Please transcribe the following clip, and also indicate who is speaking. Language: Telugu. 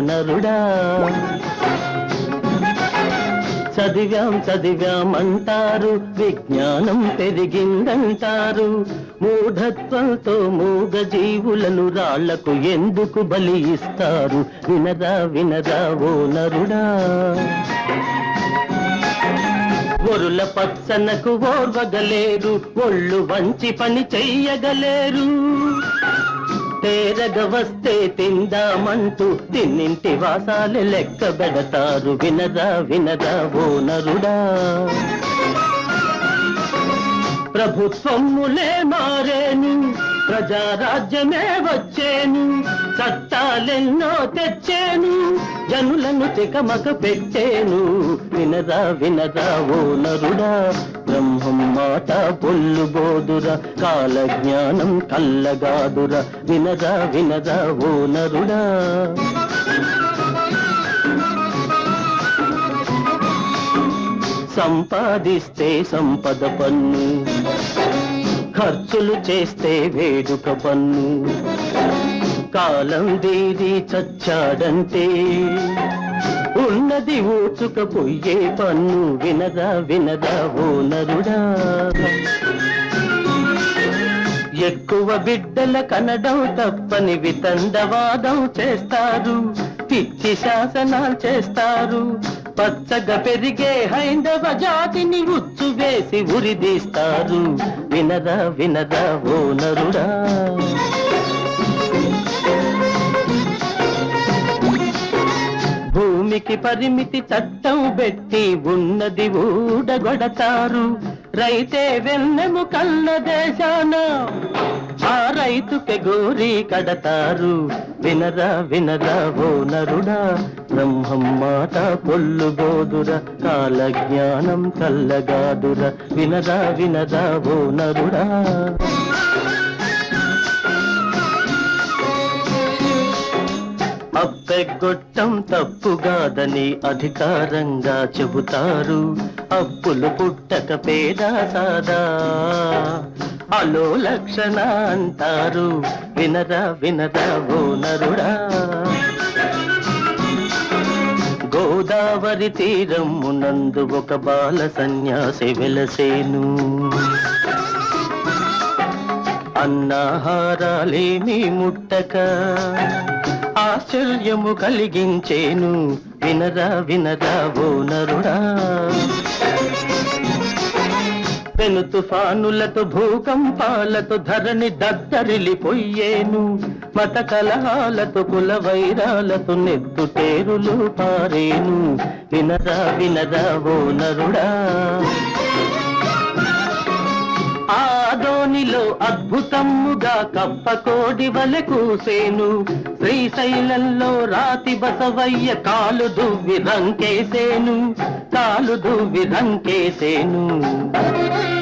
Speaker 1: నరుడా. చదివాం అంటారు, విజ్ఞానం పెరిగిందంటారు. మూఢత్వంతో మూగ జీవులను రాళ్లకు ఎందుకు బలి ఇస్తారు? వినరా ఓ నరుడా. ఒరుల పచ్చనకు ఓర్వగలేరు, ఒళ్ళు వంచి పని చెయ్యగలేరు. తేరగ వస్తే తిందామంటూ తిన్నింటి వాసాలు లెక్క పెడతారు. వినరా ఓ నరుడా. ప్రభుత్వములే మారేను, ప్రజారాజ్యమే వచ్చేను. చట్టాలెన్నో తెచ్చేను, జనులను తికమక పెట్టేను. వినరా ఓ నరుడా. బ్రహ్మం మాట పొల్లు బోదురా, కాల జ్ఞానం కల్లగాదురా. వినరా ఓ నరుడా. సంపాదిస్తే సంపద పన్ను, ఖర్చులు చేస్తే వేడుక పన్ను. కాలం దీది చచ్చాడంటే ఉన్నది ఊచుకపోయే పన్ను. వినరా ఓ నరుడా. ఎక్కువ బిడ్డల కనడం తప్పని వితండవాదం చేస్తారు, పిచ్చి శాసనాలు చేస్తారు. పచ్చగా పెరిగే హైందవ జాతిని ఉచ్చు వేసి ఉరిదీస్తారు. వినరా ఓ నరుడా. భూమికి పరిమితి చట్టం పెట్టి ఉన్నది ఊడగొడతారు. రైతే వెన్నెము కన్న దేశాన ఆ రైతుకి గోరి కడతారు. వినరా ఓ నరుడా. బ్రహ్మం మాట పొల్లు బోదురా, కాల జ్ఞానం కల్లగాదురా. వినరా ఓ నరుడా. అప్పెగొట్టం తప్పుగాదని అధికారంగా చెబుతారు. అప్పులు పుట్టక పేదా సాదా అలో లక్షణ అంటారు. వినరా ఓ నరుడా. గోదావరి తీరమునందు ఒక బాల సన్యాసి వెలసేను. అన్నాహారాలేమీ ముట్టక ఆశ్చర్యము కలిగించేను. వినరా ఓ నరుడా. పెను తుఫానులతో భూకంపాలతో ధరణి దద్దరిల్లిపోయేను. మత కలహాలతో కుల వైరాలతో నెత్తుటేరులు పారేను. వినరా ఓ నరుడా. ఆదోనిలో అద్భుతముగా కప్పకోడి వలె కూసేను. శ్రీశైలంలో రాతి బసవయ్య కాలు దువ్వి రంకేసేను.